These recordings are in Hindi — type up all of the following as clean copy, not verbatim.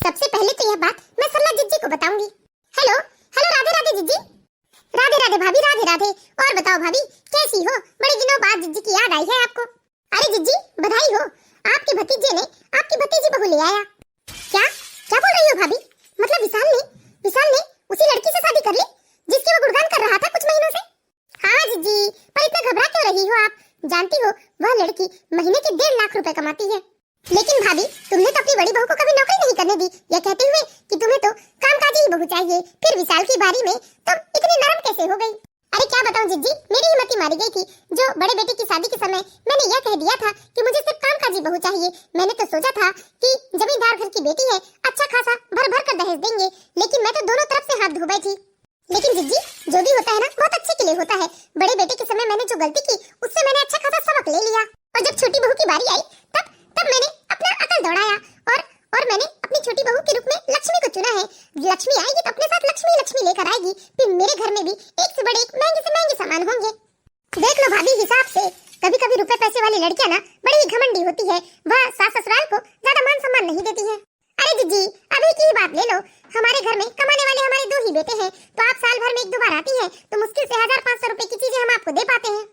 सबसे पहले तो यह बात मैं सरला जिज्जी को बताऊंगी। हेलो हेलो, राधे राधे जिज्जी। राधे राधे भाभी, राधे राधे। और बताओ भाभी कैसी हो? बड़े दिनों बाद जिज्जी की याद आई है आपको। अरे जिज्जी बधाई हो, आपके भतीजे ने आपकी भतीजी बहू ले आया। क्या क्या बोल रही हो भाभी? मतलब विशाल ने उसी लड़की से शादी कर ली जिसकी वो गुणगान कर रहा था कुछ महीनों से? हाँ जिज्जी, पर इतना घबरा क्यों रही हो? आप जानती हो वह लड़की महीने के 1.5 लाख रुपए कमाती है। लेकिन भाभी तुमने तो अपनी बड़ी बहू को कभी नौकरी नहीं करने दी, यह कहते हुए कि तुम्हें तो कामकाजी ही बहू चाहिए। फिर विशाल की बारी में तुम इतनी नरम कैसे हो गई? अरे क्या बताऊं जिज्जी, मेरी हिम्मत ही मारी गई थी। जो बड़े बेटे की शादी के समय मैंने यह कह दिया था कि मुझे सिर्फ कामकाजी बहू चाहिए। मैंने तो सोचा था कि जमींदार घर की बेटी है, अच्छा खासा भर भर कर दहेज देंगे, लेकिन मैं तो दोनों तरफ से हाथ धो बैठी। लेकिन जिज्जी जो भी होता है ना बहुत अच्छे के लिए होता है। बड़े बेटे के समय मैंने जो गलती की उससे मैंने अच्छा खासा सबक ले लिया, और जब छोटी बहू की बारी आई तब मैंने अपना अकल दौड़ाया और मैंने अपनी छोटी बहू के रूप में लक्ष्मी को चुना है। लक्ष्मी आएगी तो अपने साथ लक्ष्मी लेकर आएगी, फिर मेरे घर में भी एक से बड़े एक महंगे से महंगे सामान होंगे। देख लो भाभी हिसाब से, कभी कभी रुपए पैसे वाली लड़कियां ना बड़ी ही घमंडी होती है, वह सास ससुराल को ज्यादा मान सम्मान नहीं देती है। अरे जिज्जी अभी की ही बात ले लो, हमारे घर में कमाने वाले हमारे 2 ही बेटे हैं, तो आप साल भर में 1-2 बार आती है तो मुश्किल से 1500 रुपए की चीजें हम आपको दे पाते हैं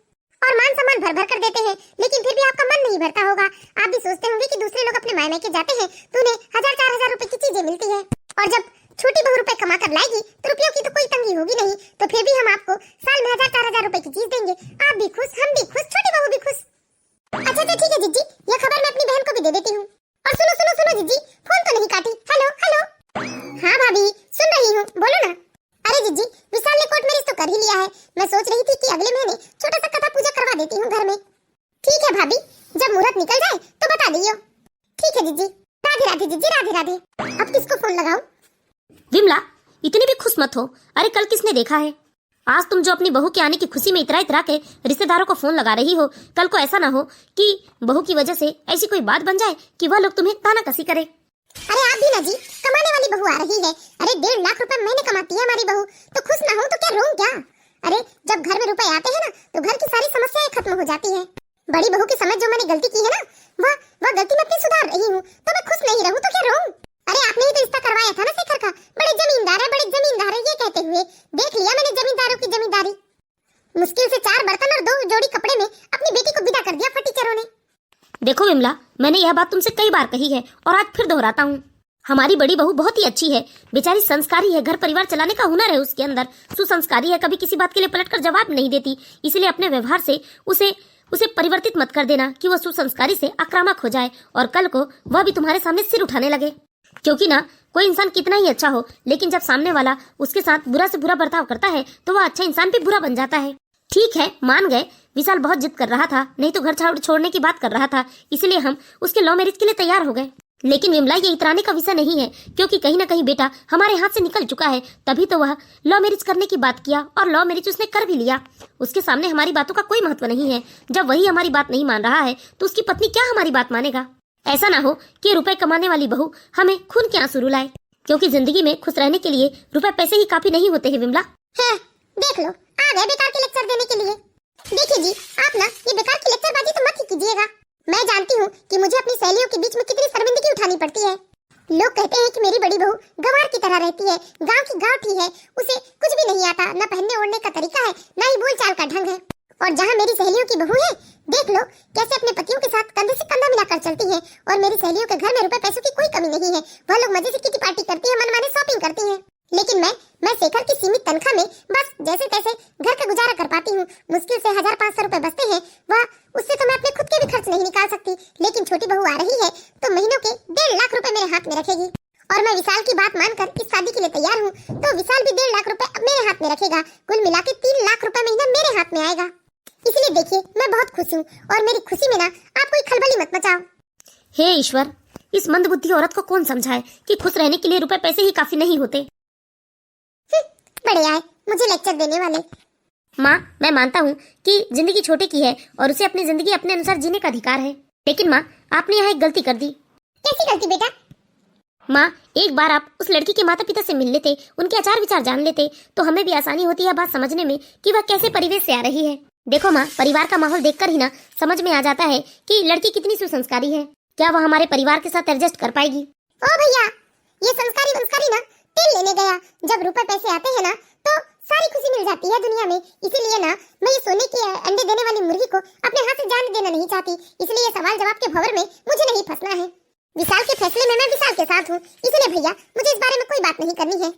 और मान सम्मान भर भर कर देते हैं, लेकिन फिर भी आपका मन नहीं भरता होगा। आप भी सोचते होंगे कि दूसरे लोग अपने मायने के जाते हैं तो उन्हें 1000-4000 रुपए की चीजें मिलती है, और जब छोटी बहू रुपए कमा कर लाएगी तो रुपयों की तो कोई तंगी होगी नहीं, तो फिर भी हम आपको साल में 1000-4000 रुपए की चीज देंगे। आप भी खुश, हम भी खुश, छोटी बहू भी खुश। अच्छा ठीक है जिज्जी, यह खबर मैं अपनी बहन को भी दे देती हूँ। और सुनो जिज्जी, फोन तो नहीं काटी? Hello hello. हाँ भाभी सुन रही हूँ, बोलो ना। अरे जिज्जी विशाल ने कोर्ट मैरिज तो कर ही लिया है, मैं सोच रही थी कि अगले महीने छोटा सा कथा पूजा करवा देती हूँ घर में। ठीक है भाभी, जब मुहूर्त निकल जाए तो बता दियो। ठीक है जिज्जी। राधे राधे जिज्जी, राधे राधे। अब किसको फोन लगाऊं? विमला इतनी भी खुश मत हो। अरे कल किसने देखा है? आज तुम जो अपनी बहू के आने की खुशी में इतरा के रिश्तेदारों को फोन लगा रही हो, कल को ऐसा ना हो कि बहू की वजह से ऐसी कोई बात बन जाए कि वह लोग तुम्हें ताना कसी करे। अरे आप भी ना जी, कमाने वाली बहू आ रही है। अरे 1.5 लाख रुपए महीने कमाती है हमारी बहू, तो खुश ना हो तो क्या रोऊं क्या? अरे जब घर में रुपए आते हैं ना तो घर की सारी समस्याएं खत्म हो जाती है। बड़ी बहू के समय जो मैंने गलती की है ना, वह गलती मैं अपनी सुधार रही हूँ, तो मैं खुश नहीं रहूं तो क्या रोऊं? अरे आपने ही तो रिश्ता करवाया था ना शेखर का, बड़े जमींदार है ये कहते हुए। देख लिया मैंने जमींदारों की जमींदारी। मुश्किल से 4 बर्तन और 2 जोड़ी कपड़े में अपनी बेटी को विदा कर दिया फटीचरों ने। देखो विमला, मैंने यह बात तुमसे कई बार कही है और आज फिर दोहराता हूँ। हमारी बड़ी बहू बहुत ही अच्छी है, बेचारी संस्कारी है, घर परिवार चलाने का हुनर है उसके अंदर, सुसंस्कारी है, कभी किसी बात के लिए पलटकर जवाब नहीं देती। इसलिए अपने व्यवहार से उसे परिवर्तित मत कर देना कि वह सुसंस्कारी से आक्रामक हो जाए और कल को वह भी तुम्हारे सामने सिर उठाने लगे। क्योंकि ना कोई इंसान कितना ही अच्छा हो, लेकिन जब सामने वाला उसके साथ बुरा से बुरा बर्ताव करता है तो वह अच्छा इंसान भी बुरा बन जाता है। ठीक है मान गए, विशाल बहुत जिद कर रहा था, नहीं तो घर छोड़ने की बात कर रहा था, इसलिए हम उसके लव मैरिज के लिए तैयार हो गए। लेकिन विमला ये इतराने का विषय नहीं है, क्योंकि कहीं ना कहीं बेटा हमारे हाथ से निकल चुका है, तभी तो वह लव मैरिज करने की बात किया और लव मैरिज उसने कर भी लिया। उसके सामने हमारी बातों का कोई महत्व नहीं है। जब वही हमारी बात नहीं मान रहा है तो उसकी पत्नी क्या हमारी बात मानेगा? ऐसा ना हो कि रुपए कमाने वाली बहू हमें खून के आंसू रुलाए, क्योंकि जिंदगी में खुश रहने के लिए रुपए पैसे ही काफी नहीं होते हैं विमला। है, देख लो आ गए बेकार के लेक्चर देने के लिए। देखिए जी आप ना ये बेकार की लेक्चरबाजी तो मत ही कीजिएगा। मैं जानती हूँ कि मुझे अपनी सहेलियों के बीच में कितनी शर्मिंदगी उठानी पड़ती है। लोग कहते हैं कि मेरी बड़ी बहू गंवार की तरह रहती है, गांव की गांठी है, उसे कुछ भी नहीं आता, न पहनने ओढ़ने का तरीका है, न ही बोलचाल का ढंग है। और जहाँ मेरी सहेलियों की बहू है, देख लो कैसे अपने पतियों के साथ कंधे से कंधा मिलाकर चलती है, और मेरी सहेलियों के घर में रुपए पैसों की कोई कमी नहीं है। वह लोग मजे से किटी पार्टी करती है, मनमाने शॉपिंग करती है, लेकिन मैं शेखर की सीमित तनख्वाह में बस जैसे तैसे घर का गुजारा कर पाती हूँ। मुश्किल से 1500 रुपए बचते हैं, वह उससे तो मैं अपने खुद के भी खर्च नहीं निकाल सकती। लेकिन छोटी बहू आ रही है तो महीनों के 1.5 लाख रुपए मेरे हाथ में रखेगी, और मैं विशाल की बात मानकर इस शादी के लिए तैयार हूँ, तो विशाल भी 1.5 लाख रुपए मेरे हाथ में रखेगा। कुल मिला के 3 लाख रुपए महीना मेरे हाथ में आएगा। इसलिए देखिए मैं बहुत खुश हूँ, और मेरी खुशी में ना आप कोई खलबली मत मचाओ। हे ईश्वर, इस मंदबुद्धि औरत को कौन समझाए कि खुश रहने के लिए रुपए पैसे ही काफी नहीं होते। बढ़िया है मुझे लेक्चर देने वाले। माँ मैं मानता हूँ कि जिंदगी छोटे की है और उसे अपनी जिंदगी अपने अनुसार जीने का अधिकार है, लेकिन माँ आपने यहाँ एक गलती कर दी। कैसी गलती बेटा? माँ एक बार आप उस लड़की के माता पिता से मिल लेते, उनके आचार विचार जान लेते, तो हमें भी आसानी होती है बात समझने में कि वह कैसे परिवेश से आ रही है। देखो माँ, परिवार का माहौल देखकर ही ना समझ में आ जाता है कि लड़की कितनी सुसंस्कारी है, क्या वह हमारे परिवार के साथ एडजस्ट कर पाएगी। ओ भैया ये संस्कारी ना तेल लेने गया। जब रुपए पैसे आते हैं ना तो सारी खुशी मिल जाती है दुनिया में। इसीलिए ना मैं ये सोने की अंडे देने वाली मुर्गी को अपने हाथ से जाने देना नहीं चाहती। इसलिए ये सवाल जवाब के भंवर में मुझे नहीं फंसना है। विशाल के फैसले में मैं विशाल के साथ हूँ, इसलिए भैया मुझे इस बारे में कोई बात नहीं करनी है।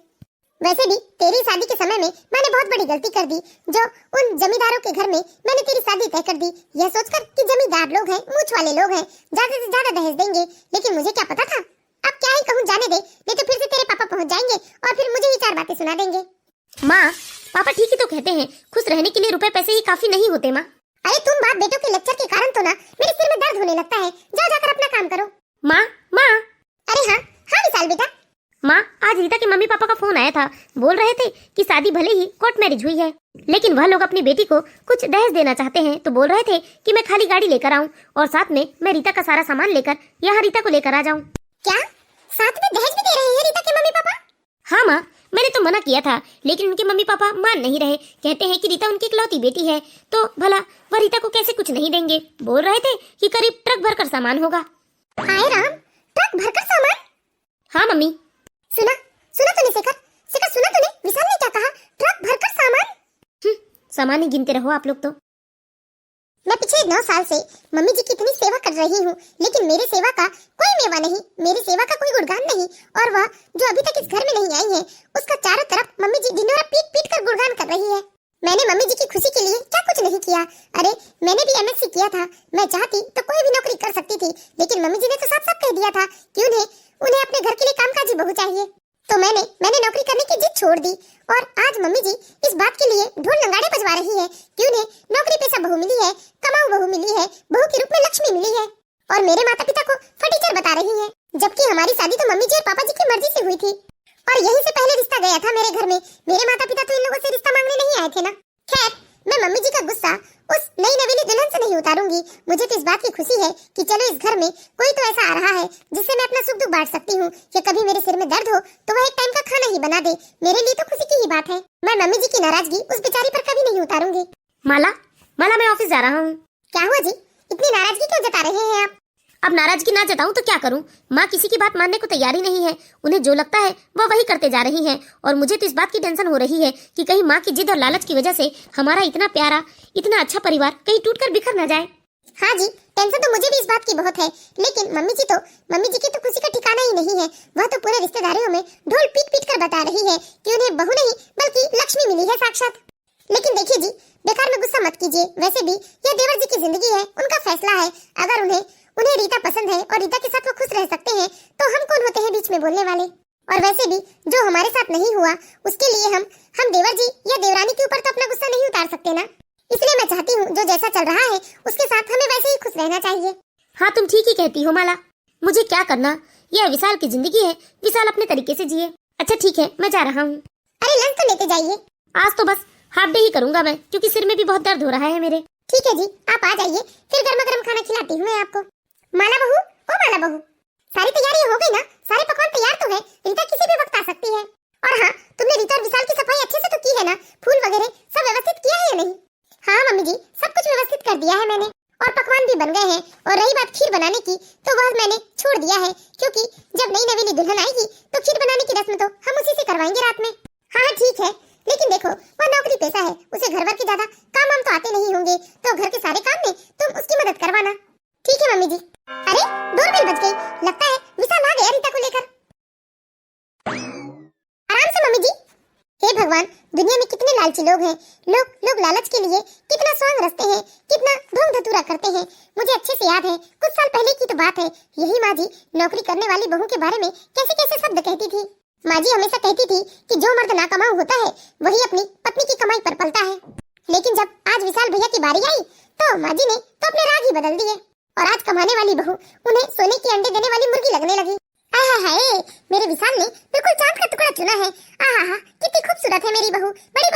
वैसे भी तेरी शादी के समय में मैंने बहुत बड़ी गलती कर दी, जो उन जमींदारों के घर में मैंने तेरी शादी तय कर दी, यह सोचकर कि जमींदार लोग हैं, मूछ वाले लोग हैं, ज्यादा से ज्यादा दहेज देंगे। लेकिन मुझे क्या पता था, अब क्या ही कहूँ, जाने दे, नहीं तो फिर से तेरे पापा पहुँच जाएंगे और फिर मुझे ही 4 बातें सुना देंगे। माँ, पापा ठीक ही तो कहते हैं, खुश रहने के लिए रुपए पैसे ही काफी नहीं होते माँ। अरे तुम बाप बेटों के लेक्चर के कारण तो ना मेरे सिर में दर्द होने लगता है। जाओ जाकर अपना काम करो। माँ माँ। अरे हाँ हाँ विशाल बेटा। माँ, आज रीता के मम्मी पापा का फोन आया था। बोल रहे थे कि शादी भले ही कोर्ट मैरिज हुई है, लेकिन वह लोग अपनी बेटी को कुछ दहेज देना चाहते हैं। तो बोल रहे थे कि मैं खाली गाड़ी लेकर आऊं और साथ में मैं रीता का सारा सामान लेकर यहाँ रीता को लेकर आ जाऊं। क्या साथ में दहेज भी दे रहे हैं रीता के मम्मी पापा? हाँ माँ, मैंने तो मना किया था, लेकिन उनके मम्मी पापा मान नहीं रहे। कहते हैं कि रीता उनकी इकलौती बेटी है, तो भला वह रीता को कैसे कुछ नहीं देंगे। बोल रहे थे कि करीब ट्रक भरकर सामान होगा। हाय राम, ट्रक भरकर सामान? हाँ मम्मी। सुना सुना तूने शेखर, सुना तूने विशाल ने क्या कहा, ट्रक भरकर सामान? सामान ही गिनते रहो आप लोग तो। मैं पिछले 9 साल से मम्मी जी की इतनी सेवा कर रही हूँ, लेकिन मेरी सेवा का कोई मेवा नहीं, मेरी सेवा का कोई गुणगान नहीं। और वह जो अभी तक इस घर में नहीं आई है, उसका चारों तरफ मम्मी जी दिनों रात पीट पीट कर गुणगान कर रही है। मैंने मम्मी जी की खुशी के लिए क्या कुछ नहीं किया। अरे मैंने भी एमएससी किया था, मैं चाहती तो कोई भी नौकरी कर सकती थी, लेकिन मम्मी जी ने तो साफ साफ कह दिया था कि उन्हें अपने घर के लिए कामकाजी बहू चाहिए। तो मैंने नौकरी करने की जिद छोड़ दी, और आज मम्मी जी इस बात के लिए ढोल नगाड़े बजवा रही है कि उन्हें नौकरी पेशा बहू मिली है, कमाऊ बहू मिली है, बहू के रूप में लक्ष्मी मिली है, और मेरे माता पिता को फटीचर बता रही है। जबकि हमारी शादी तो मम्मी जी और पापा जी की मर्जी से हुई थी, और यहीं से पहले रिश्ता गया था मेरे घर में। मेरे माता पिता तो इन लोगों से रिश्ता मांगने नहीं आए थे ना। खैर, मैं मम्मी जी का गुस्सा उस नई नवीली दुल्हन से नहीं उतारूंगी। मुझे तो इस बात की खुशी है कि चलो इस घर में कोई तो ऐसा आ रहा है जिससे मैं अपना सुख दुख बांट सकती हूँ। कि कभी मेरे सिर में दर्द हो तो वह एक टाइम का खाना ही बना दे, मेरे लिए तो खुशी की ही बात है। मैं मम्मी जी की नाराजगी उस बेचारी पर कभी नहीं उतारूंगी। माला, मैं ऑफिस जा रहा हूँ। क्या हुआ जी, इतनी नाराजगी क्यों जता रहे हैं आप? अब नाराजगी ना जताऊं तो क्या करूं? माँ किसी की बात मानने को तैयार ही नहीं है। उन्हें जो लगता है वह वही करते जा रही हैं, और मुझे तो इस बात की टेंशन हो रही है कि कहीं माँ की जिद और लालच की वजह से हमारा इतना प्यारा, इतना अच्छा परिवार कहीं टूटकर बिखर न जाए। हाँ जी, टेंशन तो मुझे भी इस बात की बहुत है, लेकिन मम्मी जी की तो खुशी का ठिकाना ही नहीं है। वह तो पूरे रिश्तेदारियों में ढोल पीट पीट कर बता रही है कि उन्हें बहू नहीं बल्कि लक्ष्मी मिली है साक्षात। लेकिन देखिए जी, बेकार में गुस्सा मत कीजिए। वैसे भी यह देवर जी की जिंदगी है, उनका फैसला है। अगर उन्हें रीता पसंद है और रीता के साथ वो खुश रह सकते हैं, तो हम कौन होते हैं बीच में बोलने वाले। और वैसे भी जो हमारे साथ नहीं हुआ उसके लिए हम देवर जी या देवरानी के ऊपर तो अपना गुस्सा नहीं उतार सकते ना। इसलिए मैं चाहती हूँ जो जैसा चल रहा है उसके साथ हमें वैसे ही खुश रहना चाहिए। हाँ, तुम ठीक ही कहती हो माला। मुझे क्या करना, यह विशाल की जिंदगी है, विशाल अपने तरीके से जिए। अच्छा ठीक है, मैं जा रहा हूँ। अरे लंच तो लेते जाइए। आज तो बस हाफ डे ही करूंगा मैं, क्योंकि सिर में भी बहुत दर्द हो रहा है मेरे। ठीक है जी, आप आ जाइए, फिर गर्मा गर्म खाना खिलाती हूँ मैं आपको। माला बहू, ओ माला बहू, सारी तैयारी हो गई ना? सारे पकवान तैयार तो है, रीता किसी भी वक्त आ सकती है। और हाँ, तुमने रीता और विशाल की सफाई अच्छे से तो की है ना? फूल वगैरह सब व्यवस्थित किया है या नहीं? हाँ मम्मी जी, सब कुछ व्यवस्थित कर दिया है मैंने, और पकवान भी बन गए हैं। और रही बात खीर बनाने की, तो वह मैंने छोड़ दिया है, क्योंकि जब नई नवीली दुल्हन आएगी तो खीर बनाने की रस्म तो हम उसी से करवाएंगे रात में। हाँ ठीक है, लेकिन देखो वह नौकरी पेशा है, उसे घर वर के ज्यादा काम हम तो आते नहीं होंगे, तो घर के सारे काम में तुम उसकी मदद करवाना। ठीक है मम्मी जी। अरे डोरबेल बज गई, लगता है विशाल आ गया रीता को लेकर। आराम से मम्मी जी। हे भगवान, दुनिया में कितने लालची लोग हैं। लोग लालच के लिए कितना स्वांग रचते हैं, कितना ढोंग धतूरा करते हैं। मुझे अच्छे से याद है, कुछ साल पहले की तो बात है, यही माँ जी नौकरी करने वाली बहू के बारे में कैसे कैसे शब्द कहती थी। माँ जी हमेशा कहती थी कि जो मर्द ना कमाऊ होता है वही अपनी पत्नी की कमाई पर पलता है। लेकिन जब आज विशाल भैया की बारी आई तो माँ जी ने तो अपने राग ही बदल दिए, और आज कमाने वाली बहू उन्हें सोने के अंडे देने वाली मुर्गी लगने लगी। हाय, मेरे विशाल ने बिल्कुल चांद का टुकड़ा चुना है। आहा, कितनी खूबसूरत है मेरी बहू। बड़ी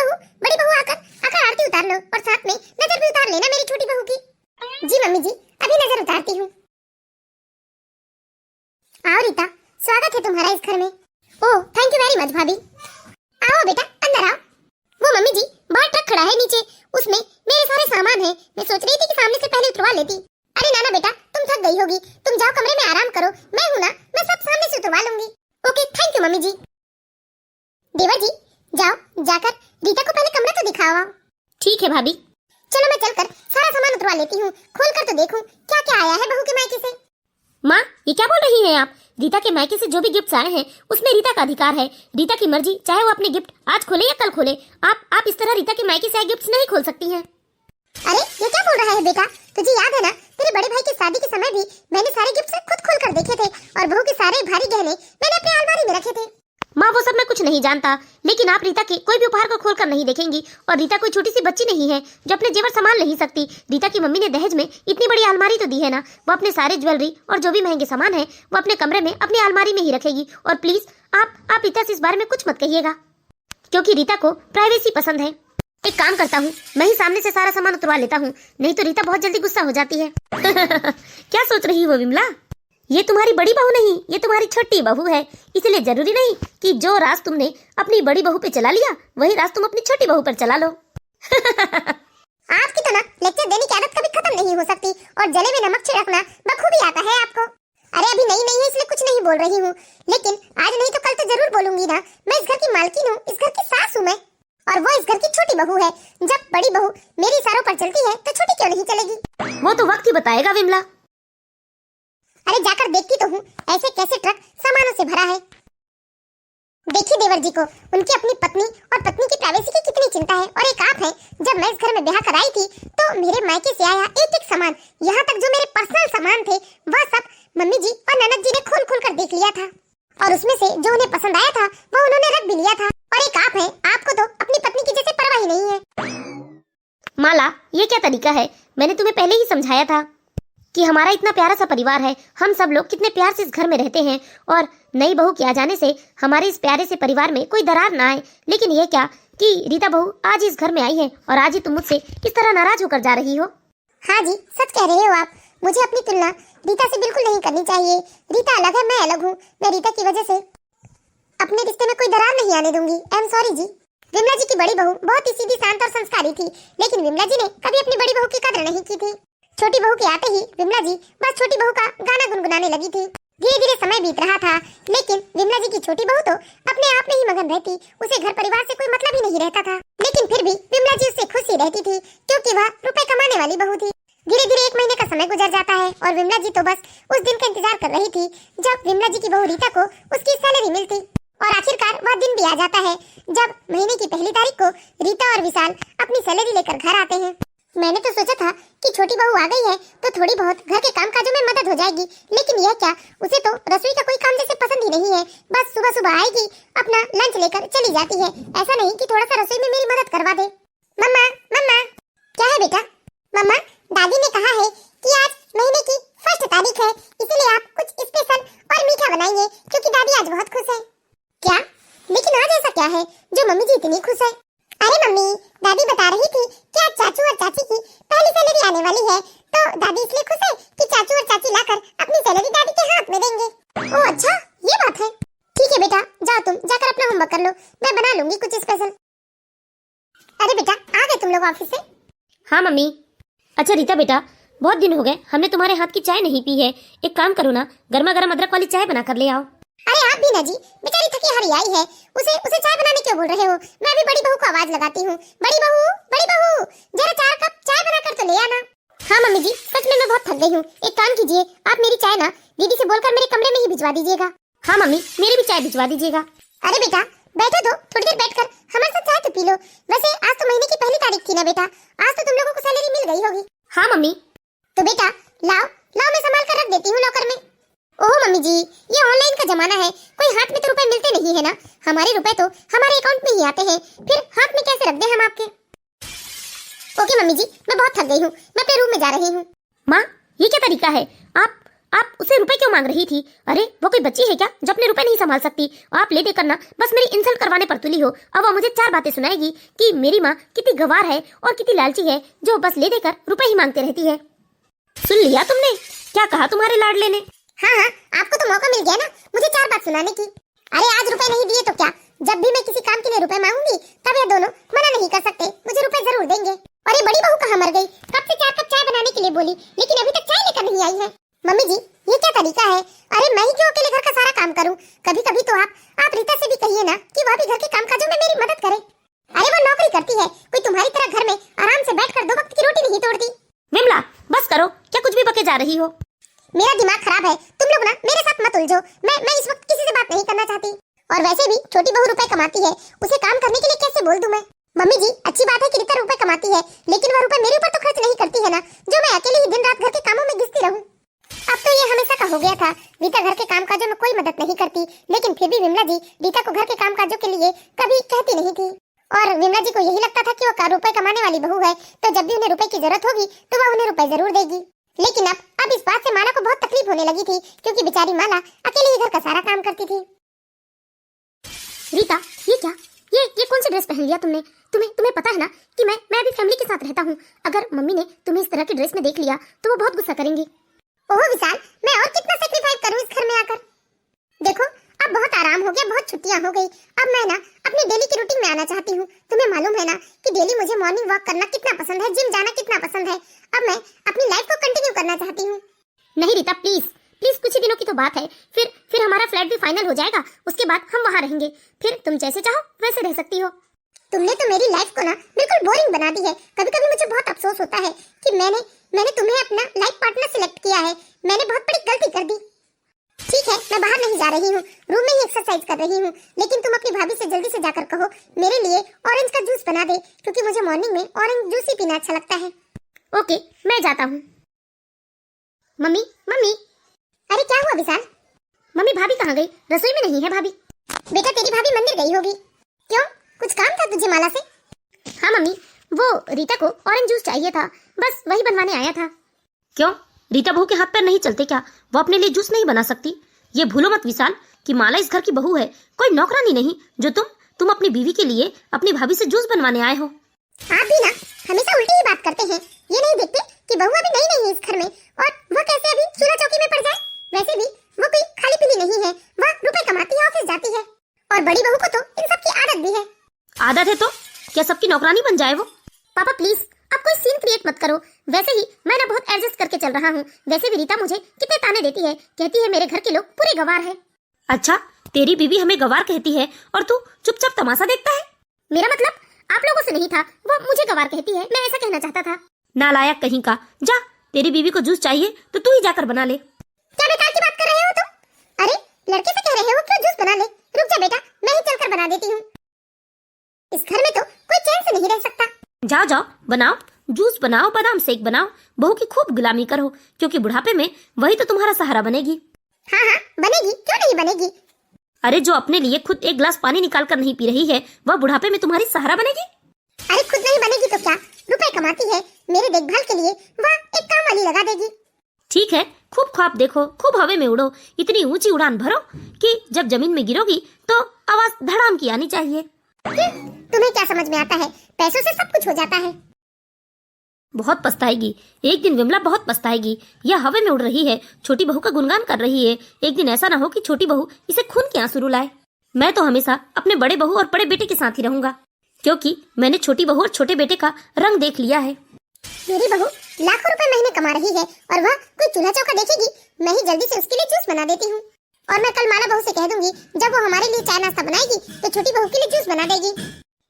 बहू आकर आरती उतार लो, और साथ में नजर भी उतार लेना मेरी छोटी बहू की। जी मम्मी जी, अभी नजर उतारती हूँ। आओ रीता, स्वागत है तुम्हारा इस घर में। Oh thank you very much भाभी। आओ बेटा अंदर आओ। वो मम्मी जी, बाहर ट्रक खड़ा है नीचे, उसमें मेरे सारे सामान हैं। मैं सोच रही थी कि सामने से पहले उतरवा लेती। अरे नाना बेटा, तुम थक गई होगी, तुम जाओ कमरे में आराम करो, मैं हूं ना, मैं सब सामने से उतरवा लूंगी। ओके थैंक यू मम्मी जी। देवर जी जाओ जाकर रीता को पहले कमरा तो दिखाओ। ठीक है भाभी। चलो मैं चलकर सारा सामान उतरवा लेती हूँ, खोल कर तो देखूं क्या क्या आया है बहू के मायके से। माँ ये क्या बोल रही हैं आप? रीता के मायके से जो भी गिफ्ट्स आए हैं उसमें रीता का अधिकार है। रीता की मर्जी, चाहे वो अपने गिफ्ट आज खोले या कल खोले। आप इस तरह रीता के मायके से आए गिफ्ट्स नहीं खोल सकती हैं। अरे ये क्या बोल रहा है बेटा? तुझे याद है ना तेरे बड़े भाई की शादी के समय भी मैंने सारे गिफ्ट्स खुद खोल कर देखे थे और बहू के सारे भारी गहने मैंने अपनी अलमारी में रखे थे। माँ वो सब मैं कुछ नहीं जानता, लेकिन आप रीता के कोई भी उपहार को खोलकर नहीं देखेंगी। और रीता कोई छोटी सी बच्ची नहीं है जो अपने जेवर संभाल नहीं सकती। रीता की मम्मी ने दहेज में इतनी बड़ी अलमारी तो दी है ना, वो अपने सारे ज्वेलरी और जो भी महंगे सामान है वो अपने कमरे में अपनी अलमारी में ही रखेगी। और प्लीज आप रीता से इस बारे में कुछ मत कहिएगा, क्योंकि रीता को प्राइवेसी पसंद है। एक काम करता हूँ, मैं ही सामने से सारा सामान उतरवा लेता हूँ, नहीं तो रीता बहुत जल्दी गुस्सा हो जाती है। क्या सोच रही हो विमला? ये तुम्हारी बड़ी बहू नहीं, ये तुम्हारी छोटी बहू है। इसलिए जरूरी नहीं कि जो राज तुमने अपनी बड़ी बहू पे चला लिया वही राज तुम अपनी छोटी बहू पर चला लो। आपकी तो ना लेक्चर देने की आदत कभी खत्म नहीं हो सकती और जले में नमक छिड़कना बखूबी आता है आपको। अरे अभी नई नई है इसलिए कुछ नहीं बोल रही हूँ, लेकिन आज नहीं तो कल तो जरूर बोलूंगी ना। मैं इस घर की मालकिन हूँ, इस घर की सास हूँ मैं, और वो इस घर की छोटी बहू है। जब बड़ी बहू मेरी इशारों पर चलती है तो छोटी क्यों नहीं चलेगी? वो तो वक्त ही बताएगा विमला। अरे जाकर देखती तो हूँ ऐसे कैसे ट्रक सामानों से भरा है। देखिए देवर जी को उनकी अपनी पत्नी और पत्नी की प्राइवेसी की कितनी चिंता है। और एक आप है, जब मैं इस घर में ब्याह कर आई थी तो मेरे मायके से आया एक एक सामान, यहाँ तक जो मेरे पर्सनल सामान थे वह सब मम्मी जी और ननद जी ने खोल खोल कर देख लिया था, और उसमें से जो उन्हें पसंद आया था वो उन्होंने रख भी लिया था। और एक आप है, आपको तो अपनी पत्नी की जैसे परवाह ही नहीं है। माला ये क्या तरीका है? मैंने तुम्हें पहले ही समझाया था कि हमारा इतना प्यारा सा परिवार है, हम सब लोग कितने प्यार से इस घर में रहते हैं और नई बहू के आ जाने से हमारे इस प्यारे से परिवार में कोई दरार ना आए। लेकिन ये क्या कि रीता बहू आज इस घर में आई है और आज ही तुम मुझसे इस तरह नाराज होकर जा रही हो। हाँ जी सच कह रहे हो आप, मुझे अपनी तुलना रीता से बिल्कुल नहीं करनी चाहिए। रीता अलग है, मैं अलग हूँ। मैं रीता की वजह से अपने रिश्ते में कोई दरार नहीं आने दूंगी। आई एम सॉरी जी। विमला जी की बड़ी बहू बहुत ही सीधी, शांत और संस्कारी थी, लेकिन विमला जी ने कभी अपनी बड़ी बहू की कदर नहीं की थी। छोटी बहू के आते ही विमला जी बस छोटी बहू का गाना गुनगुनाने लगी थी। धीरे धीरे समय बीत रहा था, लेकिन विमला जी की छोटी बहू तो अपने आप में ही मगन रहती, उसे घर परिवार से कोई मतलब ही नहीं रहता था। लेकिन फिर भी विमला जी उससे खुश ही रहती थी, क्योंकि वह रुपए कमाने वाली बहू थी। धीरे धीरे 1 महीने का समय गुजर जाता है और विमला जी तो बस उस दिन का इंतजार कर रही थी जब विमला जी की बहू रीता को उसकी सैलरी मिलती। और आखिरकार वह दिन भी आ जाता है जब महीने की पहली तारीख को रीता और विशाल अपनी सैलरी लेकर घर आते हैं। मैंने तो सोचा था कि छोटी बहू आ गई है तो थोड़ी बहुत घर के कामकाजों में मदद हो जाएगी, लेकिन यह क्या, उसे तो रसोई का कोई काम जैसे पसंद ही नहीं है। बस सुबह सुबह आएगी, अपना लंच लेकर चली जाती है। ऐसा नहीं कि थोड़ा सा रसोई में मेरी मदद करवा दे। मम्मा मम्मा। क्या है बेटा? मम्मा दादी ने कहा है कि आज महीने की 1 तारीख है, इसलिए आप कुछ स्पेशल और मीठा बनाएंगे क्योंकि दादी आज बहुत खुश है। क्या? लेकिन आज ऐसा क्या है जो मम्मी जी इतनी खुश है? अरे मम्मी, दादी बता रही थी कि आज चाचू और चाची की पहली सैलरी आने वाली है, तो दादी इसलिए खुश है कि चाचू और चाची लाकर अपनी सैलरी दादी के हाथ में देंगे। ओह अच्छा, ये बात है। ठीक है बेटा, जाओ तुम जाकर अपना होमवर्क कर लो, मैं बना लूंगी कुछ स्पेशल। अरे बेटा आ गए तुम लोग ऑफिस से? हाँ मम्मी। अच्छा रीता बेटा, बहुत दिन हो गए हमने तुम्हारे हाथ की चाय नहीं पी है, एक काम करो ना, गर्मा गर्म अदरक वाली चाय बना कर ले आओ। अरे आप भी ना जी, बेचारी थकी हारी आई है, उसे चाय बनाने क्यों बोल रहे हो? मैं भी बड़ी बहू को आवाज लगाती हूँ, बड़ी बहू जरा 4 कप चाय बनाकर तो ले आना। हाँ मम्मी जी, सच में मैं बहुत थक गई हूँ। एक काम कीजिए, आप मेरी चाय ना दीदी से बोलकर मेरे कमरे में ही भिजवा दीजिएगा। हाँ मम्मी, मेरी भी चाय भिजवा दीजिएगा। अरे बेटा बैठो तो, थोड़ी देर बैठकर हमारे साथ चाय तो पी लो। वैसे आज तो महीने की पहली तारीख थी ना बेटा, आज तो तुम लोगों को सैलरी मिल गई होगी। हाँ मम्मी। तो बेटा लाओ मैं संभाल कर रख देती हूँ लॉकर में। ओह मम्मी जी, ये ऑनलाइन का जमाना है, कोई हाथ में तो रुपए मिलते नहीं है ना, हमारे रुपए तो हमारे अकाउंट में ही आते हैं, फिर हाथ में कैसे रख दें हम आपके? ओके मम्मी जी, मैं बहुत थक गई हूँ, मैं अपने रूम में जा रही हूँ। माँ ये क्या तरीका है? आप उसे रुपए क्यों मांग रही थी? अरे वो कोई बच्ची है क्या जो अपने रुपए नहीं संभाल सकती? आप ले देकर ना बस मेरी इंसल्ट करवाने पर तुली हो। अब वो मुझे 4 बातें सुनाएगी कि मेरी माँ कितनी गवार है और कितनी लालची है जो बस ले देकर रुपए ही मांगते रहती है। सुन लिया तुमने क्या कहा तुम्हारे लाडले ने? हाँ, आपको तो मौका मिल गया ना मुझे 4 बात सुनाने की। अरे आज रुपए नहीं दिए तो क्या, जब भी मैं किसी काम के लिए रुपए मांगूंगी तब ये दोनों मना नहीं कर सकते, मुझे रुपए जरूर देंगे। और ये बड़ी बहू कहाँ मर गई? कब से 4 कप चाय बनाने के लिए बोली, लेकिन अभी तक चाय लेकर नहीं आई है। मम्मी जी ये क्या तरीका है? अरे मैं ही क्यों अकेले घर का सारा काम करूं? कभी कभी तो आप रीता से भी कहिए ना कि वह भी घर के कामकाजों में मेरी मदद करे। अरे वो नौकरी करती है, कोई तुम्हारी तरह घर में आराम से बैठकर 2 वक्त की रोटी नहीं तोड़ती। विमला बस करो, क्या कुछ भी बके जा रही हो? मेरा दिमाग खराब है, तुम लोग ना मेरे साथ मत उलझो। मैं इस वक्त किसी से बात नहीं करना चाहती। और वैसे भी छोटी बहू रुपए कमाती है, उसे काम करने के लिए कैसे बोल दूं मैं? मम्मी जी, अच्छी बात है कि रीता रुपए कमाती है, लेकिन वह रुपए मेरे ऊपर तो खर्च नहीं करती है ना, जो मैं अकेले ही दिन रात घर के कामों में घिसती रहूं। अब तो ये हमेशा का हो गया था, रीता घर के कामकाजों में कोई मदद नहीं करती, लेकिन फिर भी विमला जी रीता को घर के कामकाजों के लिए कभी कहती नहीं थी। और विमला जी को यही लगता था कि वो रुपए कमाने वाली बहू है, तो जब भी उन्हें रुपए की जरूरत होगी तो वह उन्हें रुपए जरूर देगी। लेकिन अब इस बात से माला को बहुत तकलीफ होने लगी थी, क्योंकि बेचारी माला अकेले ही घर का सारा काम करती थी। रीता, ये क्या? ये कौन सी ड्रेस पहन लिया तुमने? तुम्हें पता है ना कि मैं अभी फैमिली के साथ रहता हूँ। अगर मम्मी ने तुम्हें इस तरह की ड्रेस में देख लिया तो वो बहुत गुस्सा करेंगी। ओह विशाल, मैं और कितना सेक्रीफाइस करूं इस घर में आकर। देखो, अब बहुत आराम हो गया, बहुत छुट्टियां हो गई। अब मैं ना अपनी डेली की रूटीन में आना चाहती हूँ। तुम्हें मालूम है ना कि डेली मुझे मॉर्निंग वॉक करना कितना पसंद है, जिम जाना कितना पसंद है। अब मैं अपनी लाइफ को कंटिन्यू करना चाहती हूँ। नहीं रीता, प्लीज कुछ ही दिनों की तो बात है, फिर हमारा फ्लैट भी फाइनल हो जाएगा, उसके बाद हम वहाँ रहेंगे, फिर तुम जैसे चाहो वैसे रह सकती हो। तुमने तो मेरी लाइफ को ना बिल्कुल बोरिंग बना दी है। कभी कभी मुझे बहुत अफसोस होता है कि मैंने तुम्हें अपना लाइफ पार्टनर सिलेक्ट किया है। मैंने बहुत बड़ी गलती कर दी। ठीक है, मैं बाहर नहीं जा रही हूँ, रूम में ही एक्सरसाइज कर रही हूँ, लेकिन तुम अपनी भाभी से जल्दी से जाकर कहो मेरे लिए ऑरेंज का जूस बना दे, क्योंकि मुझे मॉर्निंग में ऑरेंज जूस ही पीना अच्छा लगता है। ओके, मैं जाता हूँ। मम्मी, अरे क्या हुआ विशाल? मम्मी भाभी कहाँ गई? रसोई में नहीं है भाभी। बेटा तेरी भाभी मंदिर गई होगी। क्यों, कुछ काम था तुझे माला से? हाँ मम्मी, वो रीता को ऑरेंज जूस चाहिए था, बस वही बनवाने आया था। क्यों, रीता बहू के हाथ पैर नहीं चलते क्या? वो अपने लिए जूस नहीं बना सकती? ये भूलो मत विशाल कि माला इस घर की बहू है, कोई नौकरानी नहीं जो तुम अपनी बीवी के लिए अपनी भाभी से जूस बनवाने आए हो। आप भी ना हमेशा उल्टी ही बात करते हैं। ये नहीं देखते कि बहू अभी नई नहीं है इस घर में, और वह कैसे अभी चूल्हा चौकी में पड़ जाए। वैसे भी वो कोई खाली पीली नहीं है, वह रुपए कमाती है, ऑफिस जाती है, और बड़ी बहू को तो इन सब की आदत भी है। आदत है तो क्या सबकी नौकरानी बन जाए वो? पापा प्लीज, आप कोई सीन क्रिएट मत करो। वैसे ही मैं ना बहुत एडजस्ट करके चल रहा हूँ। वैसे भी रीता मुझे कितने ताने देती है, कहती है मेरे घर के लोग पूरे गवार है। अच्छा, तेरी बीवी हमें गवार कहती है और तू चुपचाप तमाशा देखता है? मेरा मतलब आप लोगों से नहीं था, वो मुझे गवार कहती है, मैं ऐसा कहना चाहता था। नालायक कहीं का, जा, तेरी बीवी को जूस चाहिए तो तू ही जाकर बना ले। क्या बेकार की बात कर रहे हो तुम? अरे लड़के से कह रहे हो क्यों जूस बना ले? रुक जा बेटा, मैं ही चलकर बना देती हूँ। इस घर में तो कोई चैन से नहीं रह सकता। जाओ बनाओ, जूस बनाओ, बादाम शेक बनाओ, बहू की खूब गुलामी करो, क्योंकि बुढ़ापे में वही तो तुम्हारा सहारा बनेगी। हाँ बनेगी, क्यों नहीं बनेगी? अरे जो अपने लिए खुद एक गिलास पानी निकाल कर नहीं पी रही है, वह बुढ़ापे में तुम्हारी सहारा बनेगी? अरे खुद नहीं बनेगी तो क्या, रुपए कमाती है, मेरे देखभाल के लिए वह एक काम वाली लगा देगी। ठीक है, खूब ख्वाब देखो, खूब हवा में उड़ो, इतनी ऊंची उड़ान भरो कि जब जमीन में गिरोगी तो आवाज धड़ाम की आनी चाहिए। तुम्हें क्या समझ में आता है, पैसों से सब कुछ हो जाता है। बहुत पछताएगी, एक दिन विमला बहुत पछताएगी। यह हवा में उड़ रही है, छोटी बहू का गुणगान कर रही है, एक दिन ऐसा ना हो कि छोटी बहू इसे खून के आंसू रुलाए। मैं तो हमेशा अपने बड़े बहू और बड़े बेटे के साथ ही रहूंगा, क्योंकि मैंने छोटी बहू और छोटे बेटे का रंग देख लिया है। मेरी बहू लाखों रुपए महीने कमा रही है और वह कोई चूल्हा चौका देखेगी, मैं ही जल्दी से उसके लिए जूस बना देती हूँ। और मैं कल माला बहू से कह दूंगी, जब वो हमारे लिए चाय नाश्ता बनाएगी तो छोटी बहू के लिए जूस बना देगी।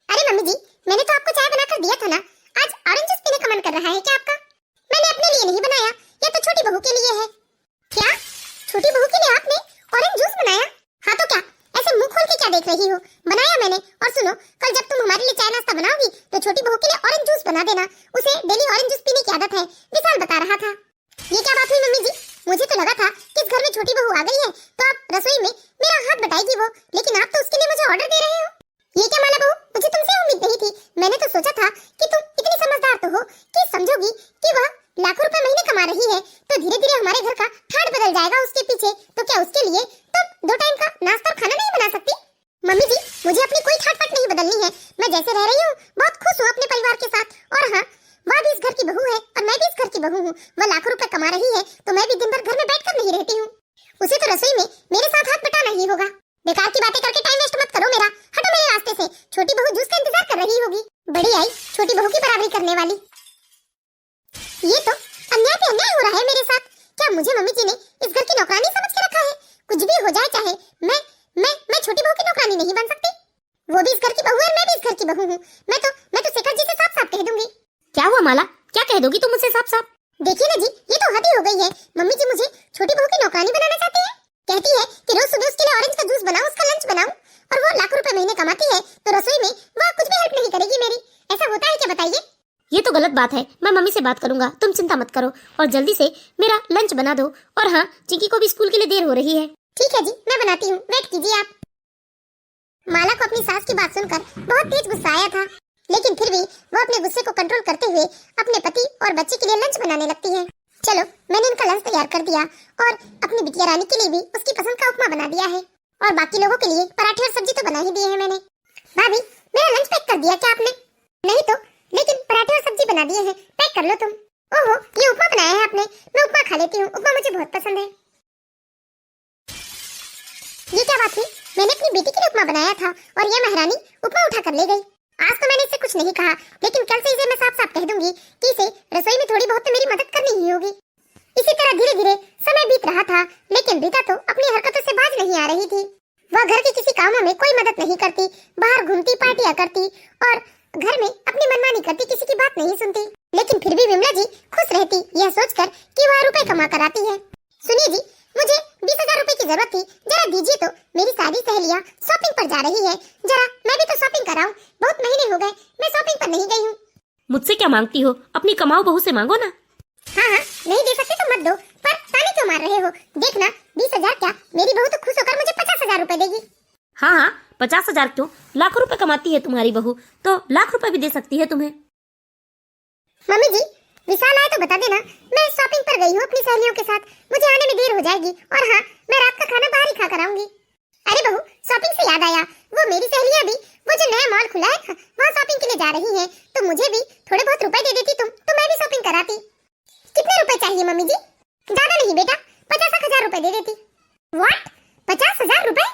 अरे मम्मी जी, मैंने तो आपको चाय बनाकर दिया था ना, आज ऑरेंज जूस पीने का मन कर रहा है क्या आपका? मैंने अपने लिए नहीं बनाया, ये तो छोटी बहू के लिए है। क्या छोटी बहू के लिए आपने ऑरेंज जूस बनाया? हाँ तो क्या, ऐसे मुंह खोल के क्या देख रही हो? बनाया मैंने। और सुनो, कल जब तुम हमारे लिए चाय नाश्ता बनाओगी तो छोटी बहू के लिए ऑरेंज जूस बना देना, उसे डेली ऑरेंज जूस पीने की आदत है, विशाल बता रहा था। ये क्या बात हुई मम्मी जी? मुझे तो लगा था कि इस घर में छोटी बहू आ गई है तो आप रसोई में मेरा हाथ बटाएगी वो, लेकिन आप तो उसके लिए मुझे ऑर्डर दे रहे हो। ये क्या माला बहू, मुझे तुमसे उम्मीद नहीं थी। मैंने तो सोचा था कि तुम इतनी समझदार तो हो कि समझोगी कि वह लाखों रुपए महीने कमा रही है, तो धीरे धीरे हमारे घर का ठाट बदल जाएगा उसके पीछे। तो क्या उसके लिए तुम 2 टाइम का नाश्ता और खाना नहीं बना सकती? मम्मी जी, मुझे अपनी कोई ठाट-बाट नहीं बदलनी है, मैं जैसे रह रही हूँ बहुत खुश हूँ अपने परिवार के साथ। और हाँ, वह भी इस घर की बहू है और मैं भी इस घर की बहू हूँ। वह लाखों रुपए कमा रही है तो मैं भी दिन भर घर में बैठकर नहीं रहती हूँ, उसे तो रसोई में मेरे साथ हाथ बटाना ही होगा। बेकार की बातें करके टाइम वेस्ट मत करो मेरा, हटो मेरे रास्ते से। छोटी बहू जूस का इंतजार कर रही होगी, बड़ी आई छोटी बहू की बराबरी करने वाली। ये तो अन्याय पे अन्याय हो रहा है मेरे साथ। क्या मुझे मम्मी जी ने इस घर की नौकरानी समझ के रखा है? हो जाए चाहे, मैं छोटी बहू की नौकरानी नहीं बन सकती। वो भी इस घर की बहू है और मैं भी इस घर की बहू हूँ। मैं तो शेखर जी से साफ साफ कह दूंगी। क्या हुआ माला, क्या कह दोगी तुम मुझसे साफ साफ? देखिए ना जी, ये तो हद ही हो गई है। मम्मी जी मुझे छोटी बहू की नौकरानी बनाना चाहती है। कहती है कि रोज सुबह उसके लिए ऑरेंज का जूस बनाऊं, उसका लंच बनाऊं, और वो लाखों रुपए महीने कमाती है तो रसोई में वो कुछ भी हेल्प नहीं करेगी मेरी। ऐसा होता है क्या बताइए? ये तो गलत बात है। मैं मम्मी से बात करूंगा, तुम चिंता मत करो और जल्दी से मेरा लंच बना दो। और हाँ, चिंकी को भी स्कूल के लिए देर हो रही है। ठीक है जी, मैं बनाती हूँ, वेट कीजिए आप। माला को अपनी सास की बात सुनकर बहुत तेज गुस्सा आया था, लेकिन फिर भी वो अपने गुस्से को कंट्रोल करते हुए अपने पति और बच्चे के लिए लंच बनाने लगती है। चलो, मैंने इनका लंच तैयार कर दिया और अपनी बिटिया रानी के लिए भी उसकी पसंद का उपमा बना दिया है, और बाकी लोगों के लिए पराठे और सब्जी तो बना ही दिए हैं मैंने। भाभी, मेरा लंच पैक कर दिया क्या आपने? नहीं तो, लेकिन पराठे और सब्जी बना दिए हैं, पैक कर लो तुम। ओहो, ये उपमा बनाया है आपने, मैं उपमा खा लेती हूँ, उपमा मुझे बहुत पसंद है। ये क्या बात हुई? मैंने अपनी बेटी के लिए उपमा बनाया था और ये महारानी उपमा उठा कर ले गई। आज तो मैंने इससे कुछ नहीं कहा, लेकिन कल से इसे मैं साफ साफ कह दूंगी कि इसे रसोई में थोड़ी बहुत तो मेरी मदद करनी ही होगी। इसी तरह धीरे धीरे समय बीत रहा था, लेकिन रीता तो अपनी हरकतों से बाज नहीं आ रही थी। वह घर के किसी कामों में कोई मदद नहीं करती, बाहर घूमती, पार्टियां करती और घर में अपनी मनमानी करती, किसी की बात नहीं सुनती। लेकिन फिर भी विमला जी खुश रहती, यह सोचकर कि वह रुपए कमा कर आती है। सुनिए जी, मुझे 20,000 रुपए की जरूरत थी, जरा दीजिए तो। मेरी सारी सहेलियां शॉपिंग पर जा रही है, जरा मैं भी तो शॉपिंग कराऊं। बहुत महीने हो गए मैं शॉपिंग पर नहीं गई हूँ। मुझसे क्या मांगती हो? अपनी कमाऊ बहू से मांगो ना। हाँ, नहीं दे सकते तो मत दो, पर ताने क्यों मार रहे हो? देखना, 20,000 क्या, मेरी बहू तो खुश होकर मुझे 50,000 रुपए देगी। हाँ, 50,000 क्यों, लाखों रुपए कमाती है तुम्हारी बहू, तो लाख रुपए भी दे सकती है तुम्हें। मम्मी जी, विशाल आए तो बता देना, मैं शॉपिंग पर गई हूँ अपनी सहेलियों के साथ, मुझे आने में देर हो जाएगी। और हाँ, मैं रात का खाना बाहर ही खा कर आऊंगी। अरे बहू, शॉपिंग से याद आया, वो मेरी सहेलियां भी वो जो नया मॉल खुला है वहाँ शॉपिंग के लिए जा रही हैं, तो मुझे भी थोड़े बहुत रुपए दे देती तुम, तो मैं भी शॉपिंग कराती। कितने रुपए चाहिए मम्मी जी? ज्यादा नहीं बेटा, 50,000 रुपए दे देती। व्हाट, 50,000 रुपए?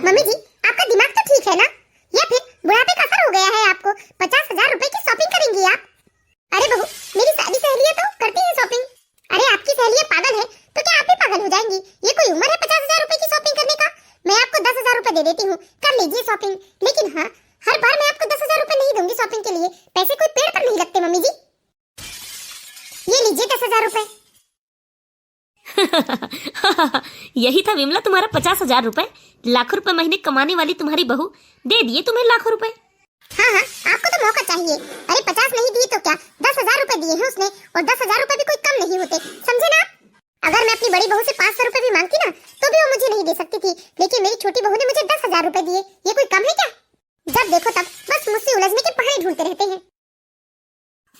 मम्मी जी, आपका दिमाग तो ठीक है ना, या फिर बुढ़ापे का असर हो गया है आपको? 50,000 रुपए की शॉपिंग करेंगी आप? अरे बहू, मेरी सारी सहेलियां तो करती हैं शॉपिंग। अरे आपकी सहेलियां पागल है तो क्या आप भी पागल हो जाएंगी? ये कोई उम्र है 50,000 रुपए की शॉपिंग करने का? मैं आपको 10,000 रुपए दे देती हूँ, कर लीजिए शॉपिंग। लेकिन हाँ, हर बार मैं आपको 10,000 रुपए नहीं दूंगी शॉपिंग के लिए, पैसे कोई पेड़ पर नहीं लगते मम्मी जी। ये लीजिए 10,000 रुपए। यही था विमला तुम्हारा 50,000 रुपए। लाखों रुपए महीने कमाने वाली तुम्हारी बहू दे दिए तुम्हें लाखों रुपए। हाँ, आपको तो मौका चाहिए। अरे 50 नहीं दिए तो क्या, 10,000 रुपए दिए हैं उसने, और 10,000 रुपए भी कोई कम नहीं होते, समझे ना? अगर मैं अपनी बड़ी बहू से 500 रुपए भी मांगती ना, तो भी वो मुझे नहीं दे सकती थी, लेकिन मेरी छोटी बहू ने मुझे 10,000 रुपए दिए। ये कोई कम है क्या? जब देखो तब बस मुझसे उलझने के बहाने ढूंढते रहते हैं।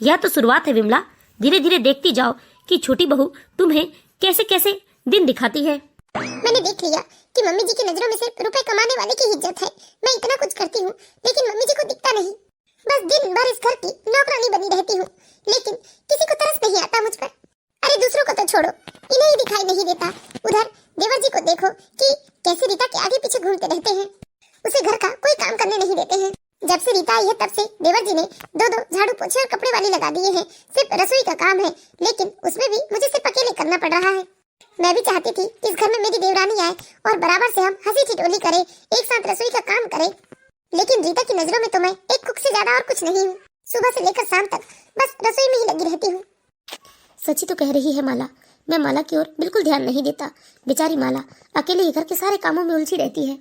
यह तो शुरुआत है विमला, धीरे धीरे देखती जाओ कि छोटी बहू तुम्हें कैसे कैसे दिन दिखाती है। मैंने देख लिया कि मम्मी जी की नजरों में सिर्फ रुपए कमाने वाले की इज्जत है। मैं इतना कुछ करती हूँ, लेकिन मम्मी जी को दिखता नहीं। बस दिन भर इस घर की नौकरानी बनी रहती हूँ, लेकिन किसी को तरस नहीं आता मुझ पर। अरे दूसरों को तो छोड़ो, इन्हें ही दिखाई नहीं देता। उधर देवर जी को देखो कि कैसे रीता के आगे पीछे घूमते रहते हैं, उसे घर का कोई काम करने नहीं देते हैं। जब से रीता आई है तब से देवर जी ने दो झाड़ू पोछे और कपड़े वाली लगा दिए हैं। सिर्फ रसोई का काम है, लेकिन उसमें भी मुझे सिर्फ अकेले करना पड़ रहा है। मैं भी चाहती थी कि इस घर में मेरी देवरानी आए और बराबर से हम हंसी ठिठोली करें, एक साथ रसोई का काम करें, लेकिन रीता की नजरों में तो मैं एक कुक से ज्यादा और कुछ नहीं हूँ। सुबह से लेकर शाम तक बस रसोई में ही लगी रहती हूँ। सच्ची तो कह रही है माला, मैं माला की ओर बिल्कुल ध्यान नहीं देता। बेचारी माला अकेले ही घर के सारे कामों में उलझी रहती है,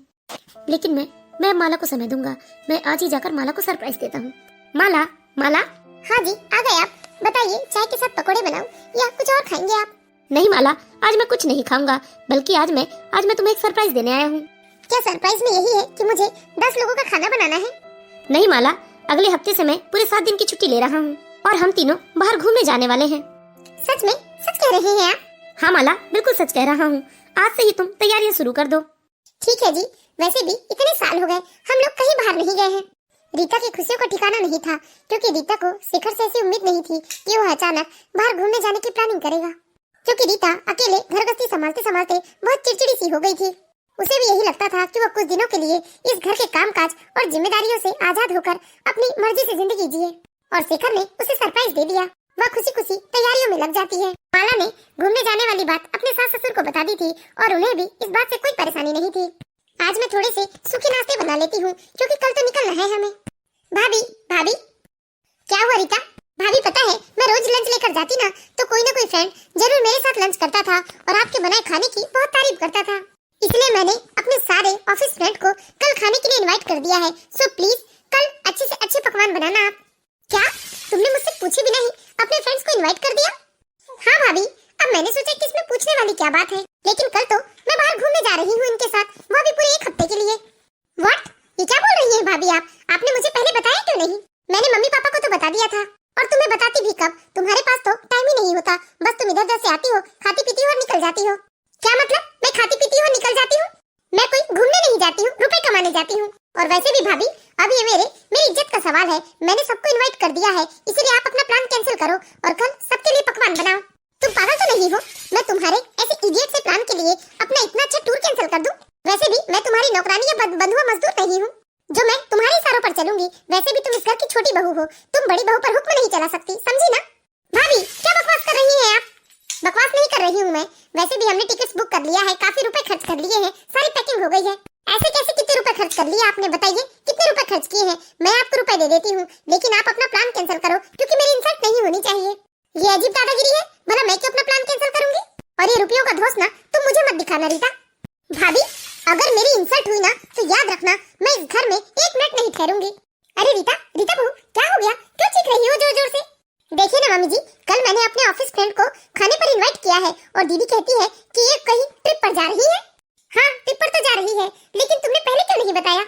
लेकिन मैं माला को समय दूंगा। मैं आज ही जाकर माला को सरप्राइज देता हूँ। माला, माला। हाँ जी, आ गए आप। बताइए, चाय के साथ पकोड़े बनाऊं या कुछ और खाएंगे आप? नहीं माला, आज मैं कुछ नहीं खाऊंगा, बल्कि आज मैं तुम्हें एक सरप्राइज देने आया हूँ। क्या सरप्राइज में यही है कि मुझे 10 लोगों का खाना बनाना है? नहीं माला, अगले हफ्ते से मैं पूरे 7 दिन की छुट्टी ले रहा हूँ और हम तीनों बाहर घूमने जाने वाले हैं। सच में? सच कह रहे हैं आप? हाँ माला, बिल्कुल सच कह रहा हूँ। आज से ही तुम तैयारियां शुरू कर दो। ठीक है जी, वैसे भी इतने साल हो गए हम लोग कहीं बाहर नहीं गए हैं। रीता की खुशियों का ठिकाना नहीं था, क्योंकि रीता को शिखर से ऐसी उम्मीद नहीं थी कि वह अचानक बाहर घूमने जाने की प्लानिंग करेगा, क्योंकि रीता अकेले घर गृहस्थी संभालते संभालते बहुत चिड़चिड़ी सी हो गई थी। उसे भी यही लगता था कि वह कुछ दिनों के लिए इस घर के कामकाज और जिम्मेदारियों से आजाद होकर अपनी मर्जी से जिंदगी जिए, और शेखर ने उसे सरप्राइज दे दिया। वह खुशी खुशी तैयारियों में लग जाती है। माला ने घूमने जाने वाली बात अपने सास ससुर को बता दी थी और उन्हें भी इस बात से कोई परेशानी नहीं थी। आज मैं थोड़े से सूखे नाश्ते बना लेती हूँ क्योंकि कल तो निकलना है हमें। भाभी भाभी क्या हुआ रीता? भाभी पता है मैं रोज लंच लेकर जाती ना तो कोई ना कोई फ्रेंड जरूर मेरे साथ लंच करता था और आपके बनाए खाने की बहुत तारीफ करता था। इसलिए मैंने अपने सारे ऑफिस फ्रेंड को कल खाने के लिए इनवाइट कर दिया है। सो प्लीज कल अच्छे से अच्छे पकवान बनाना आप। क्या तुमने मुझसे पूछे भी नहीं अपने फ्रेंड्स को इनवाइट कर दिया? हाँ भाभी, अब मैंने सोचा कि इसमें पूछने वाली क्या बात है, लेकिन कल तो मैं बाहर घूमने जा रही हूँ इनके साथ, वो भी पूरे 1 हफ्ते के लिए। व्हाट? ये क्या बोल रही हैं भाभी आप? आपने मुझे पहले बताया क्यों नहीं? मैंने मम्मी पापा को तो बता दिया था और तुम्हें बताती भी कब? तुम्हारे पास तो टाइम ही नहीं होता, बस तुम इधर उधर से आती हो, खाती पीती हो और निकल जाती हो। क्या मतलब मैं खाती पीती हूँ निकल जाती हूँ? मैं कोई घूमने नहीं जाती हूँ, रुपए कमाने जाती हूँ। और वैसे भी भाभी अब ये मेरी इज्जत का सवाल है। मैंने सबको इनवाइट कर दिया है, इसीलिए आप अपना प्लान कैंसिल करो और कल सबके लिए पकवान बनाओ। तुम पागल तो नहीं हो? मैं तुम्हारे ऐसे इडियट से प्लान के लिए अपना इतना अच्छा टूर कैंसिल कर दूं? वैसे भी मैं तुम्हारी नौकरानी या बंधुआ मजदूर नहीं हूँ जो मैं तुम्हारे इशारों पर चलूंगी। वैसे भी तुम इस घर की छोटी बहू हो, तुम बड़ी बहू पर हुक्म नहीं चला सकती, समझी ना? भाभी क्या बकवास कर रही हैं आप? बकवास नहीं कर रही हूँ मैं, वैसे भी हमने टिकट्स बुक कर लिया है, काफी रुपए खर्च कर लिए हैं, सारी पैकिंग हो गई है। ऐसे कैसे कितने रुपए खर्च कर लिए आपने? बताइए कितने रुपए खर्च किए हैं? मैं आपको रुपए दे देती हूँ, लेकिन आप अपना प्लान कैंसिल करो क्योंकि मेरी इंसल्ट नहीं होनी चाहिए। ये अजीब दादागिरी है, भला मैं क्यों अपना प्लान कैंसिल करूंगी? और ये रुपयों का धौंस ना तुम मुझे मत दिखाना रीता। भाभी अगर मेरी इंसल्ट हुई ना तो याद रखना मैं इस घर में 1 मिनट नहीं ठहरूंगी। अरे रीता बहू क्या हो गया? क्यों चीख रही हो जोर जोर से? देखिए ना मम्मी जी, कल मैंने अपने ऑफिस फ्रेंड को खाने पर इनवाइट किया है और दीदी कहती है कि ये कहीं ट्रिप पर जा रही है। हाँ ट्रिप पर तो जा रही है, लेकिन तुमने पहले क्यों नहीं बताया?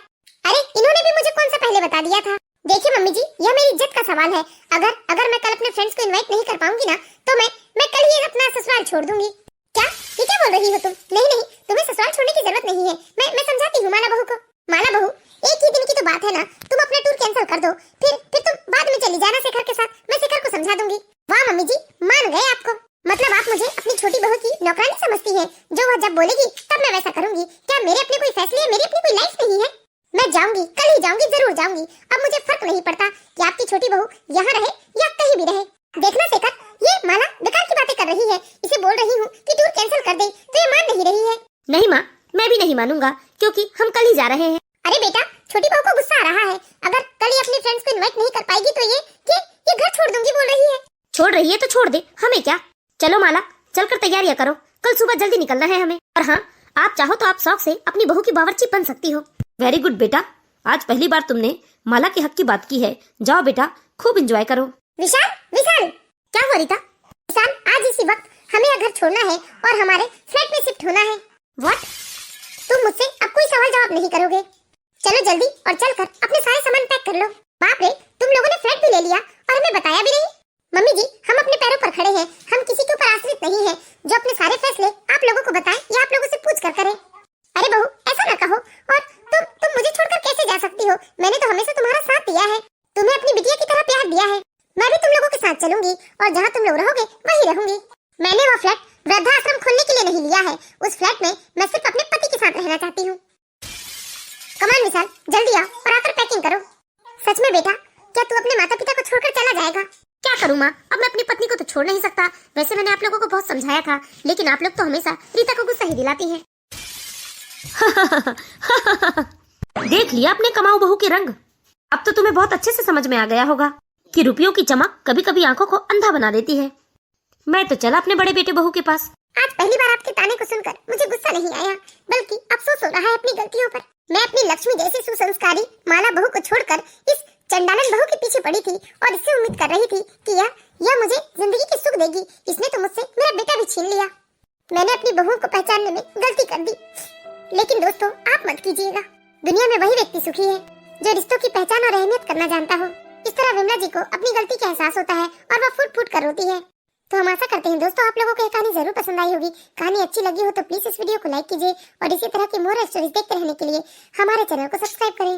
अरे इन्होंने भी मुझे कौन सा पहले बता दिया था? देखिए मम्मी जी, यह मेरी इज्जत का सवाल है। अगर मैं कल अपने फ्रेंड्स को इनवाइट नहीं कर पाऊंगी ना तो मैं कल ही अपना ससुराल छोड़ दूंगी। क्या ये क्या बोल रही हो तुम? नहीं तुम्हें ससुराल छोड़ने की जरूरत नहीं है, मैं समझाती हूँ माला बहू को। माला बहू एक ही दिन की तो बात है ना, तुम अपना टूर कैंसिल कर दो, फिर तुम बाद में चली जाना शेखर के साथ, मैं शेखर को समझा दूंगी। वाह मम्मी जी, मान गए आपको। मतलब आप मुझे अपनी छोटी बहू की नौकरानी समझती हैं, जो वह जब बोलेगी तब मैं वैसा करूंगी। क्या मेरे अपने कोई फैसले है? मेरी अपनी कोई लाइफ नहीं है? मैं जाऊंगी, कल ही जाऊंगी, जरूर जाऊंगी। अब मुझे फर्क नहीं पड़ता कि आपकी छोटी बहू यहाँ रहे या कहीं भी रहे। देखना शेखर, ये माला बेकार की बातें कर रही है, इसे बोल रही हूँ कि टूर कैंसिल कर दे तो ये मान नहीं रही है। नहीं माँ, मैं भी नहीं मानूंगा क्योंकि हम कल ही जा रहे हैं। अरे बेटा, छोटी बहू को गुस्सा आ रहा है, अगर कल ही अपने फ्रेंड्स को इनवाइट नहीं कर पाएगी तो ये घर छोड़ दूंगी बोल रही है। छोड़ रही है तो छोड़ दे, हमें क्या। चलो माला, चलकर तैयारियां करो, कल सुबह जल्दी निकलना है हमें। और हाँ, आप चाहो तो आप शौक से अपनी बहू की बावर्ची बन सकती हो। वेरी गुड बेटा, आज पहली बार तुमने माला के हक की बात की है। जाओ बेटा, खूब एंजॉय करो। विशाल क्या हुआ रीता? विशाल, आज इसी वक्त हमें यह घर छोड़ना है और हमारे फ्लैट में शिफ्ट होना है। व्हाट? तुम मुझसे अब कोई सवाल जवाब नहीं करोगे। चलो जल्दी और चलकर अपने सारे सामान पैक कर लो। बाप रे, तुम लोगों ने फ्लैट भी ले लिया और हमें बताया भी नहीं। मम्मी जी, हम अपने पैरों पर खड़े हैं, हम किसी के ऊपर आश्रित नहीं हैं। जो अपने सारे फैसले आप लोगों को बताएं या आप लोगों से पूछ कर करें। अरे बहू, ऐसा ना कहो। और तुम मुझे छोड़कर कैसे जा सकती हो? मैंने तो हमेशा तुम्हारा साथ दिया है, तुम्हें अपनी बिटिया की तरह प्यार दिया है। मैं भी तुम लोगों के साथ चलूंगी और जहाँ तुम लोग रहोगे वहीं रहूंगी। मैंने वो फ्लैट वृद्धाश्रम खोलने के लिए नहीं लिया है, उस फ्लैट में मैं सिर्फ अपने पति के साथ रहना चाहती हूँ। कमान विशाल, जल्दी आओ और आकर पैकिंग करो। सच में बेटा, क्या तू अपने माता पिता को छोड़कर चला जाएगा? क्या करूँ माँ, अब मैं अपनी पत्नी को तो छोड़ नहीं सकता। वैसे मैंने आप लोगों को बहुत समझाया था, लेकिन आप लोग तो हमेशा रीता को गुस्सा ही दिलाती हैं। देख लिया अपने कमाऊ बहू के रंग। अब तो तुम्हें बहुत अच्छे से समझ में आ गया होगा कि रुपयों की चमक कभी कभी आंखों को अंधा बना देती है। मैं तो चला अपने बड़े बेटे बहू के पास। आज पहली बार आपके ताने को सुनकर मुझे गुस्सा नहीं आया, बल्कि अफसोस हो रहा है अपनी गलतियों पर। मैं अपनी लक्ष्मी जैसी सुसंस्कारी माला बहू को छोड़कर इस चंडालन बहू के पीछे पड़ी थी और इससे उम्मीद कर रही थी कि यह मुझे जिंदगी की सुख देगी। इसने तो मुझसे मेरा बेटा भी छीन लिया। मैंने अपनी बहू को पहचानने में गलती कर दी। लेकिन दोस्तों, आप मत कीजिएगा। दुनिया में वही व्यक्ति सुखी है जो रिश्तों की पहचान और अहमियत करना जानता हो। इस तरह विमला जी को अपनी गलती का एहसास होता है और वह फूट फूट कर रोती है। तो हम आशा करते हैं दोस्तों, आप लोगों को ये कहानी जरूर पसंद आई होगी। कहानी अच्छी लगी हो तो प्लीज इस वीडियो को लाइक कीजिए और इसी तरह की मोरल स्टोरीज देखते रहने के लिए हमारे चैनल को सब्सक्राइब करें।